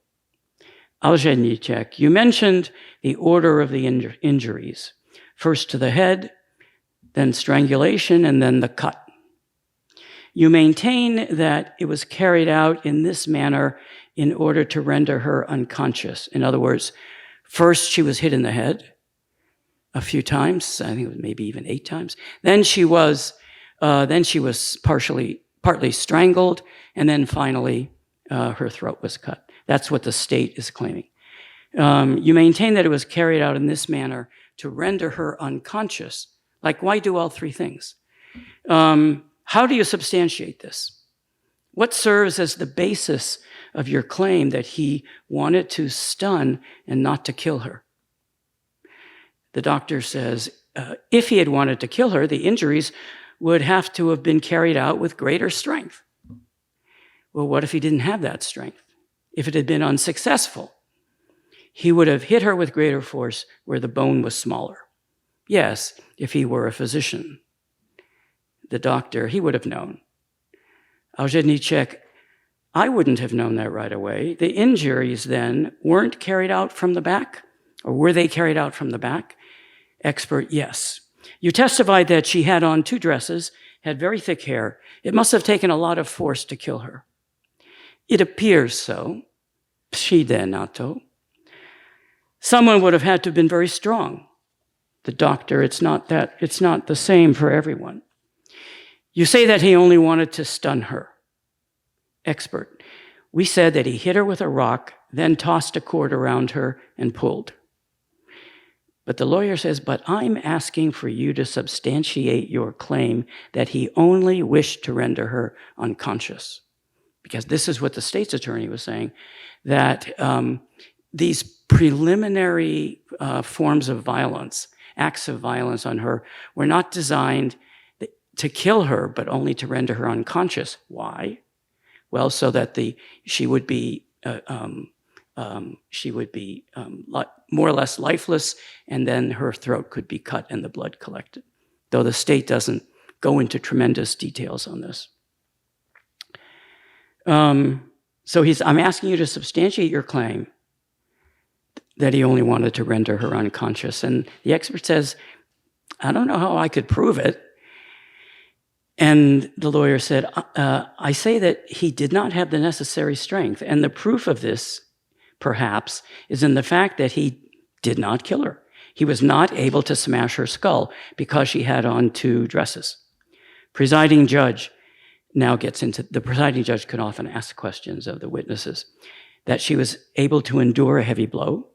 Alžedníček, you mentioned the order of the injuries, first to the head, then strangulation, and then the cut. You maintain that it was carried out in this manner in order to render her unconscious. In other words, first she was hit in the head a few times, I think it was maybe even 8 times. Then she was partly strangled, and then finally her throat was cut. That's what the state is claiming. You maintain that it was carried out in this manner to render her unconscious. Like, why do all 3 things? How do you substantiate this? What serves as the basis of your claim that he wanted to stun and not to kill her? The doctor says, if he had wanted to kill her, the injuries would have to have been carried out with greater strength. Well, what if he didn't have that strength? If it had been unsuccessful, he would have hit her with greater force where the bone was smaller. Yes, if he were a physician. The doctor, he would have known. Alžedníček, I wouldn't have known that right away. The injuries then weren't carried out from the back, or were they carried out from the back? Expert, yes. You testified that she had on 2 dresses, had very thick hair. It must have taken a lot of force to kill her. It appears so. Přijde na to. Someone would have had to have been very strong. The doctor, it's not the same for everyone. You say that he only wanted to stun her. Expert, we said that he hit her with a rock, then tossed a cord around her and pulled. But the lawyer says, but I'm asking for you to substantiate your claim that he only wished to render her unconscious. Because this is what the state's attorney was saying, that these preliminary forms of violence, acts of violence on her, were not designed to kill her, but only to render her unconscious. Why? Well, so that she would be more or less lifeless, and then her throat could be cut and the blood collected, though the state doesn't go into tremendous details on this. So I'm asking you to substantiate your claim that he only wanted to render her unconscious. And the expert says, I don't know how I could prove it. And the lawyer said, I say that he did not have the necessary strength. And the proof of this, perhaps, is in the fact that he did not kill her. He was not able to smash her skull because she had on 2 dresses. Presiding judge now gets into, the presiding judge could often ask questions of the witnesses, that she was able to endure a heavy blow.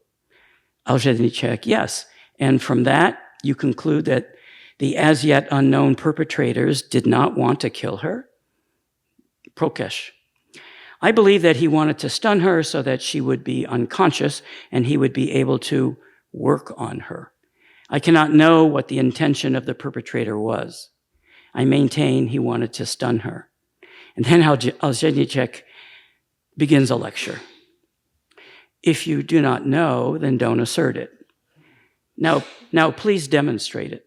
Alžedníček, yes. And from that, you conclude that the as yet unknown perpetrators did not want to kill her. Prokeš, I believe that he wanted to stun her so that she would be unconscious and he would be able to work on her. I cannot know what the intention of the perpetrator was. I maintain he wanted to stun her. And then Alženiček begins a lecture. If you do not know, then don't assert it. Now please demonstrate it.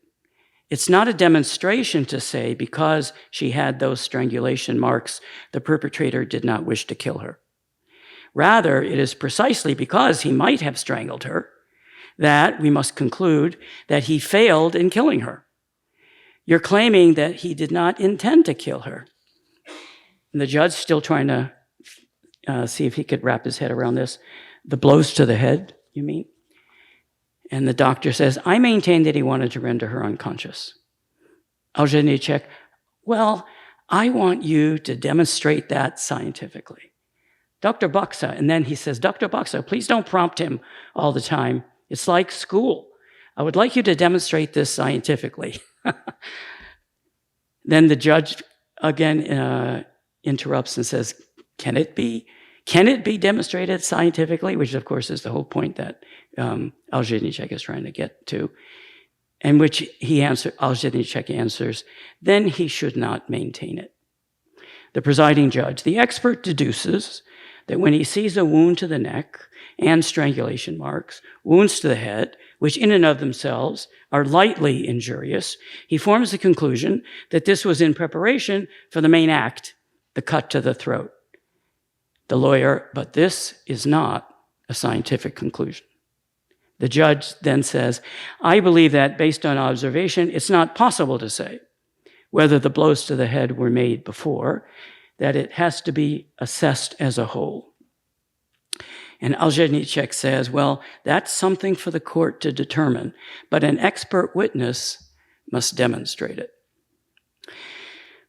It's not a demonstration to say because she had those strangulation marks, the perpetrator did not wish to kill her. Rather, it is precisely because he might have strangled her that we must conclude that he failed in killing her. You're claiming that he did not intend to kill her. And the judge, still trying to see if he could wrap his head around this. The blows to the head, you mean? And the doctor says, I maintain that he wanted to render her unconscious. Alženiček, well, I want you to demonstrate that scientifically. Dr. Baksa, and then he says, Dr. Baksa, please don't prompt him all the time. It's like school. I would like you to demonstrate this scientifically. Then the judge again interrupts and says, can it be demonstrated scientifically? Which, of course, is the whole point that Alženiček is trying to get to. And which Alženiček answers, then he should not maintain it. The presiding judge, the expert deduces that when he sees a wound to the neck and strangulation marks, wounds to the head, which in and of themselves are lightly injurious, he forms the conclusion that this was in preparation for the main act, the cut to the throat. The lawyer, but this is not a scientific conclusion. The judge then says, I believe that based on observation, it's not possible to say whether the blows to the head were made before, that it has to be assessed as a whole. And Alženiček says, well, that's something for the court to determine, but an expert witness must demonstrate it.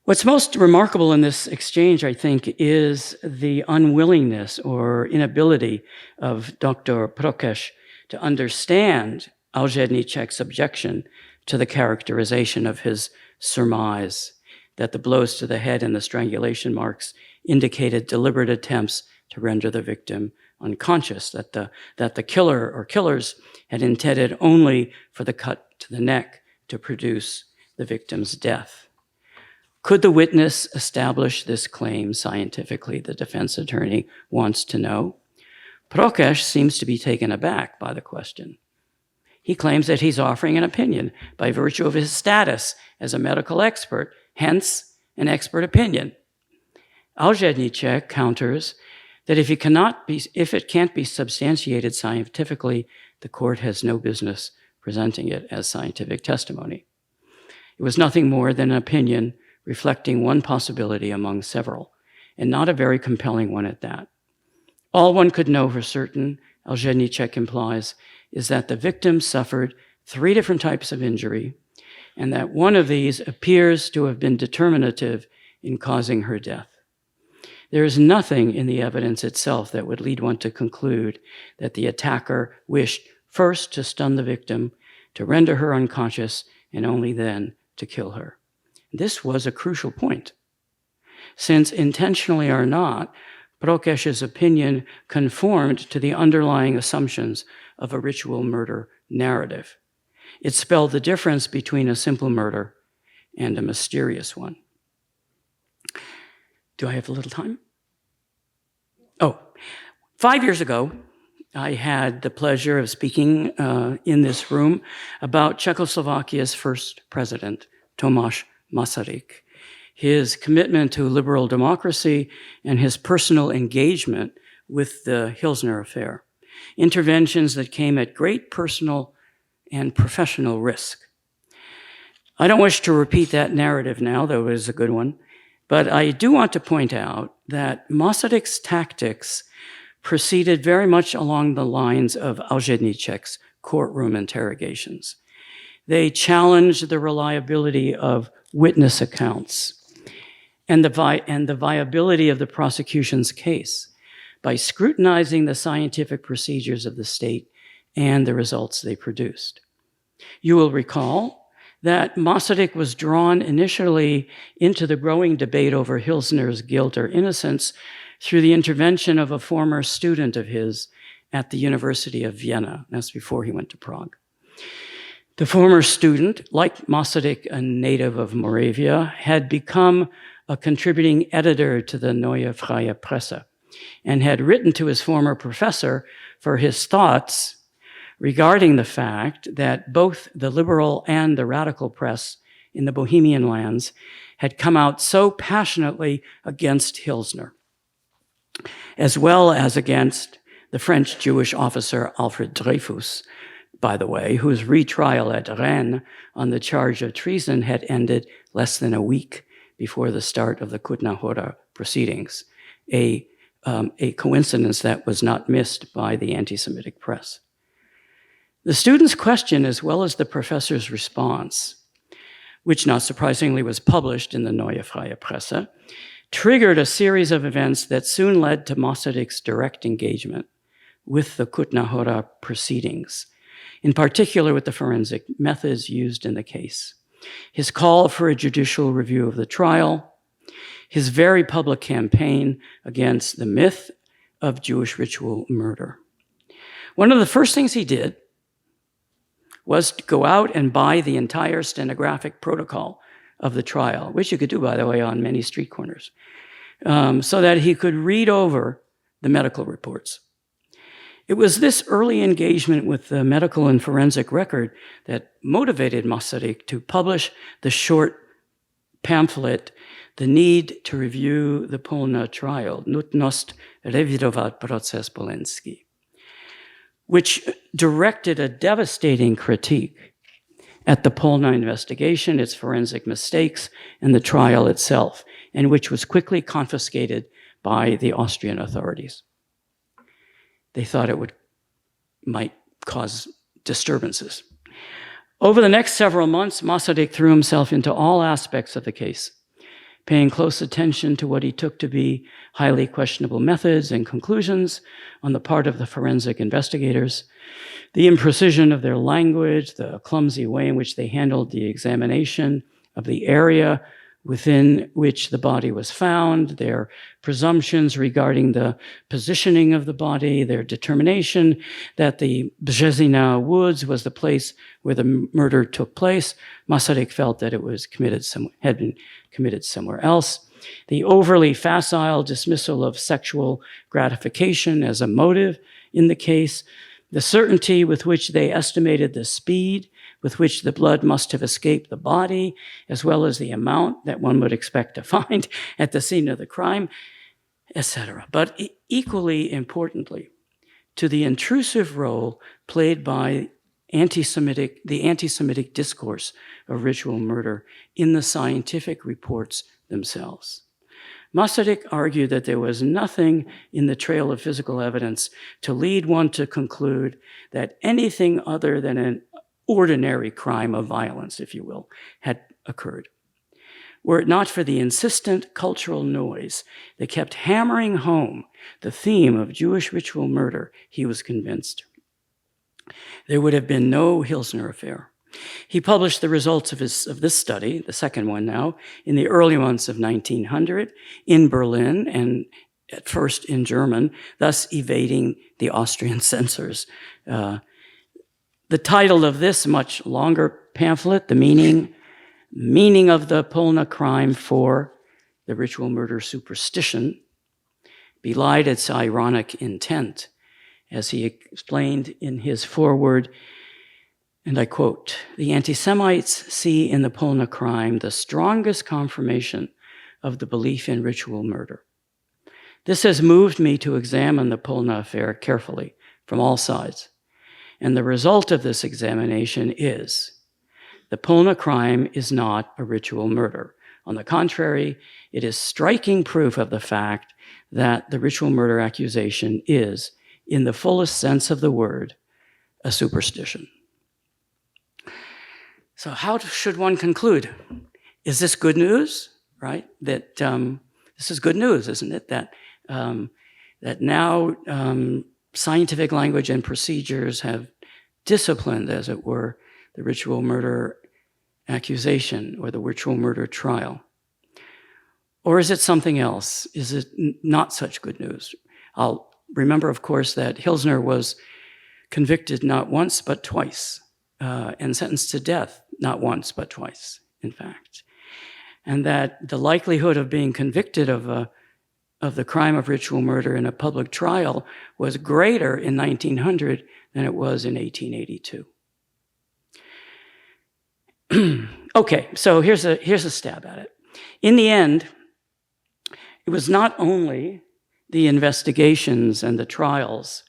What's most remarkable in this exchange, I think, is the unwillingness or inability of Dr. Prokeš to understand Alženiček's objection to the characterization of his surmise that the blows to the head and the strangulation marks indicated deliberate attempts to render the victim unconscious, that the killer or killers had intended only for the cut to the neck to produce the victim's death. Could the witness establish this claim scientifically, the defense attorney wants to know? Prokeš seems to be taken aback by the question. He claims that he's offering an opinion by virtue of his status as a medical expert, hence an expert opinion. Alženiček counters that if it can't be substantiated scientifically, the court has no business presenting it as scientific testimony. It was nothing more than an opinion reflecting one possibility among several, and not a very compelling one at that. All one could know for certain, Alženiček implies, is that the victim suffered 3 different types of injury, and that one of these appears to have been determinative in causing her death. There is nothing in the evidence itself that would lead one to conclude that the attacker wished first to stun the victim, to render her unconscious, and only then to kill her. This was a crucial point, since intentionally or not, Prokeš's opinion conformed to the underlying assumptions of a ritual murder narrative. It spelled the difference between a simple murder and a mysterious one. Do I have a little time? 5 years ago, I had the pleasure of speaking in this room about Czechoslovakia's first president, Tomáš Masaryk, his commitment to liberal democracy, and his personal engagement with the Hilsner affair, interventions that came at great personal and professional risk. I don't wish to repeat that narrative now, though it is a good one, but I do want to point out that Masaryk's tactics proceeded very much along the lines of Alženiček's courtroom interrogations. They challenged the reliability of witness accounts and the viability of the prosecution's case by scrutinizing the scientific procedures of the state and the results they produced. You will recall that Masaryk was drawn initially into the growing debate over Hilsner's guilt or innocence through the intervention of a former student of his at the University of Vienna. That's before he went to Prague. The former student, like Masaryk, a native of Moravia, had become a contributing editor to the Neue Freie Presse and had written to his former professor for his thoughts regarding the fact that both the liberal and the radical press in the Bohemian Lands had come out so passionately against Hilsner, as well as against the French Jewish officer Alfred Dreyfus, by the way, whose retrial at Rennes on the charge of treason had ended less than a week before the start of the Kutná Hora proceedings, a coincidence that was not missed by the anti-Semitic press. The student's question, as well as the professor's response, which not surprisingly was published in the Neue Freie Presse, triggered a series of events that soon led to Masaryk's direct engagement with the Kutná Hora proceedings, in particular with the forensic methods used in the case. His call for a judicial review of the trial, his very public campaign against the myth of Jewish ritual murder. One of the first things he did was to go out and buy the entire stenographic protocol of the trial, which you could do, by the way, on many street corners, so that he could read over the medical reports. It was this early engagement with the medical and forensic record that motivated Masaryk to publish the short pamphlet, The Need to Review the Polna Trial, Nutnost revidovat proces Polenský, which directed a devastating critique at the Polna investigation, its forensic mistakes, and the trial itself, and which was quickly confiscated by the Austrian authorities. They thought it might cause disturbances. Over the next several months, Masaryk threw himself into all aspects of the case, paying close attention to what he took to be highly questionable methods and conclusions on the part of the forensic investigators, the imprecision of their language, the clumsy way in which they handled the examination of the area within which the body was found, their presumptions regarding the positioning of the body, their determination that the Březina woods was the place where the murder took place. Masaryk felt that it was had been committed somewhere else. The overly facile dismissal of sexual gratification as a motive in the case, the certainty with which they estimated the speed with which the blood must have escaped the body, as well as the amount that one would expect to find at the scene of the crime, etc. But equally importantly, to the intrusive role played by the anti-Semitic discourse of ritual murder in the scientific reports themselves. Masaryk argued that there was nothing in the trail of physical evidence to lead one to conclude that anything other than an ordinary crime of violence, if you will, had occurred. Were it not for the insistent cultural noise that kept hammering home the theme of Jewish ritual murder, he was convinced there would have been no Hilsner affair. He published the results of this study, the second one now, in the early months of 1900 in Berlin and at first in German, thus evading the Austrian censors. The title of this much longer pamphlet, The Meaning of the Polna Crime for the Ritual Murder Superstition, belied its ironic intent, as he explained in his foreword, and I quote, "The antisemites see in the Polna crime the strongest confirmation of the belief in ritual murder. This has moved me to examine the Polna affair carefully from all sides. And the result of this examination is the Polna crime is not a ritual murder. On the contrary, it is striking proof of the fact that the ritual murder accusation is, in the fullest sense of the word, a superstition." So how should one conclude? Is this good news, right? That this is good news, isn't it? That now scientific language and procedures have disciplined, as it were, the ritual murder accusation or the ritual murder trial. Or is it something else? Is it not such good news? I'll remember, of course, that Hilsner was convicted not once but twice and sentenced to death, not once, but twice, in fact. And that the likelihood of being convicted of the crime of ritual murder in a public trial was greater in 1900 than it was in 1882. Okay, so here's a stab at it. In the end, it was not only the investigations and the trials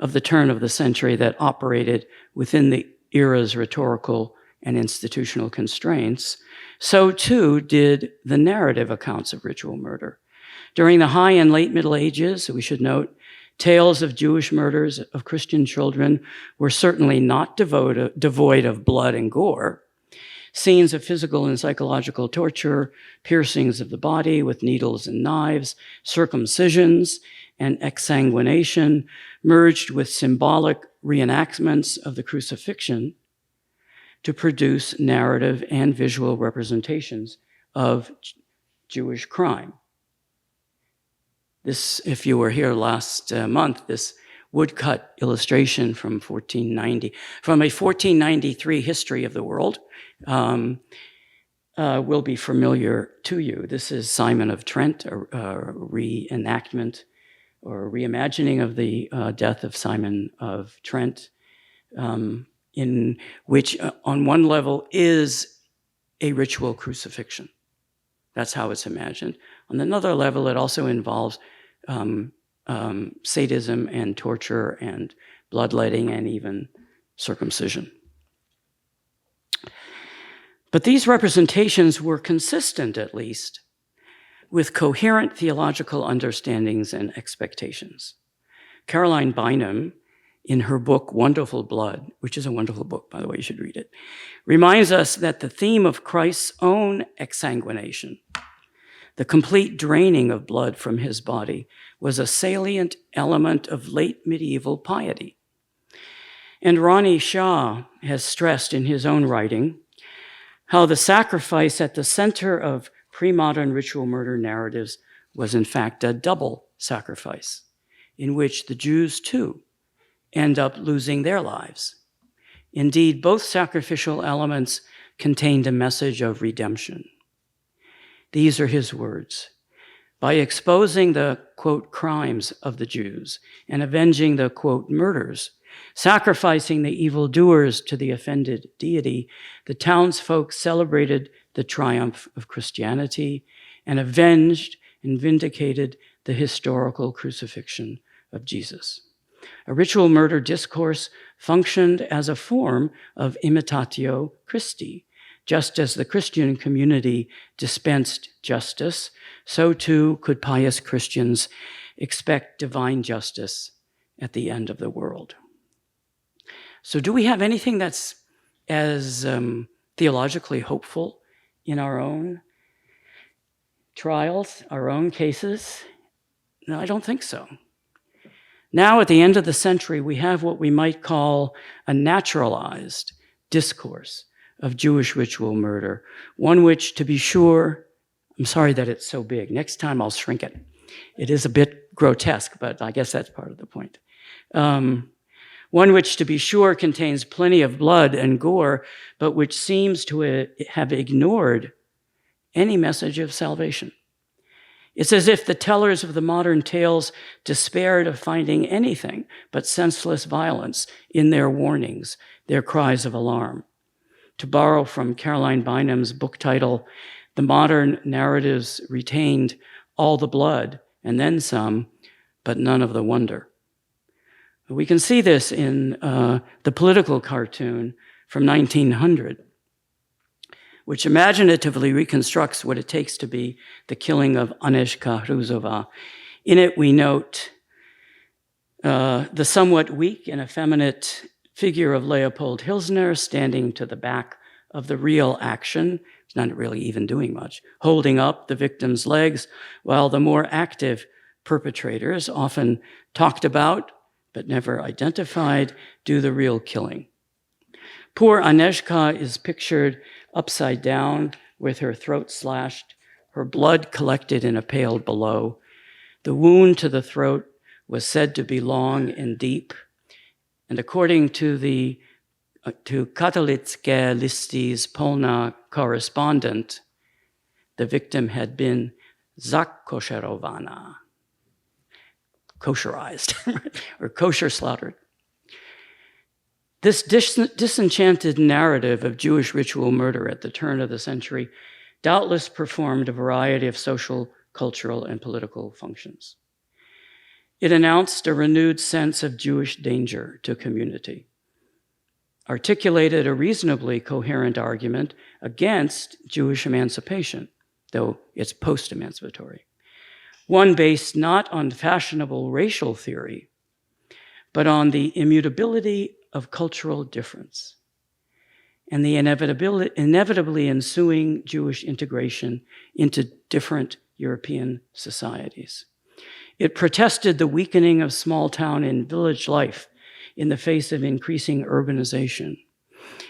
of the turn of the century that operated within the era's rhetorical and institutional constraints, so too did the narrative accounts of ritual murder. During the High and Late Middle Ages, we should note, tales of Jewish murders of Christian children were certainly not devoid of blood and gore. Scenes of physical and psychological torture, piercings of the body with needles and knives, circumcisions, and exsanguination merged with symbolic reenactments of the crucifixion to produce narrative and visual representations of Jewish crime. This, if you were here last month, this woodcut illustration from 1490, from a 1493 history of the world, will be familiar to you. This is Simon of Trent, a reenactment or reimagining of the death of Simon of Trent, in which on one level is a ritual crucifixion. That's how it's imagined. On another level, it also involves sadism and torture and bloodletting and even circumcision. But these representations were consistent, at least, with coherent theological understandings and expectations. Caroline Bynum, in her book, Wonderful Blood, which is a wonderful book, by the way, you should read it, reminds us that the theme of Christ's own exsanguination, the complete draining of blood from his body, was a salient element of late medieval piety. And Ronnie Shaw has stressed in his own writing how the sacrifice at the center of pre-modern ritual murder narratives was in fact a double sacrifice, in which the Jews too end up losing their lives. Indeed, both sacrificial elements contained a message of redemption. These are his words. By exposing the, quote, crimes of the Jews and avenging the, quote, murders, sacrificing the evildoers to the offended deity, the townsfolk celebrated the triumph of Christianity and avenged and vindicated the historical crucifixion of Jesus. A ritual murder discourse functioned as a form of imitatio Christi. Just as the Christian community dispensed justice, so too could pious Christians expect divine justice at the end of the world. So do we have anything that's as theologically hopeful in our own trials, our own cases? No, I don't think so. Now, at the end of the century, we have what we might call a naturalized discourse of Jewish ritual murder, one which, to be sure, I'm sorry that it's so big. Next time I'll shrink it. It is a bit grotesque, but I guess that's part of the point. One which, to be sure, contains plenty of blood and gore, but which seems to have ignored any message of salvation. It's as if the tellers of the modern tales despaired of finding anything but senseless violence in their warnings, their cries of alarm. To borrow from Caroline Bynum's book title, the modern narratives retained all the blood and then some, but none of the wonder. We can see this in the political cartoon from 1900, which imaginatively reconstructs what it takes to be the killing of Anežka Hrůzová. In it, we note the somewhat weak and effeminate figure of Leopold Hilsner standing to the back of the real action. He's not really even doing much, holding up the victim's legs, while the more active perpetrators, often talked about but never identified, do the real killing. Poor Anežka is pictured upside down with her throat slashed, her blood collected in a pail below. The wound to the throat was said to be long and deep, and according to the to Katolické listy Polna correspondent, the victim had been zakosherowana, kosherized, or kosher slaughtered. This disenchanted narrative of Jewish ritual murder at the turn of the century doubtless performed a variety of social, cultural, and political functions. It announced a renewed sense of Jewish danger to community, articulated a reasonably coherent argument against Jewish emancipation, though it's post-emancipatory, one based not on fashionable racial theory, but on the immutability of cultural difference and the inevitably ensuing Jewish integration into different European societies. It protested the weakening of small town and village life in the face of increasing urbanization.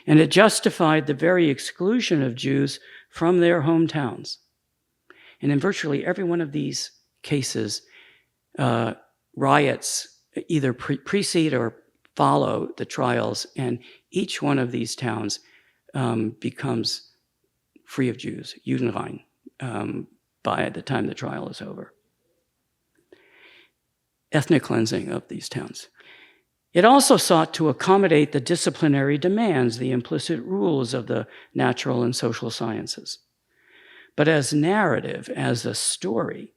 And it justified the very exclusion of Jews from their hometowns. And in virtually every one of these cases, riots either precede or follow the trials, and each one of these towns becomes free of Jews, Judenrein, by the time the trial is over. Ethnic cleansing of these towns. It also sought to accommodate the disciplinary demands, the implicit rules of the natural and social sciences. But as narrative, as a story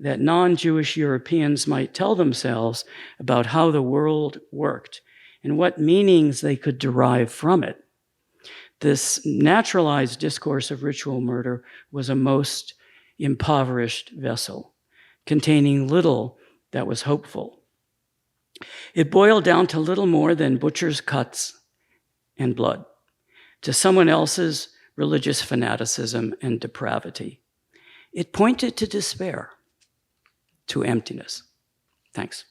that non-Jewish Europeans might tell themselves about how the world worked and what meanings they could derive from it, this naturalized discourse of ritual murder was a most impoverished vessel, containing little that was hopeful. It boiled down to little more than butcher's cuts and blood, to someone else's religious fanaticism and depravity. It pointed to despair, to emptiness. Thanks.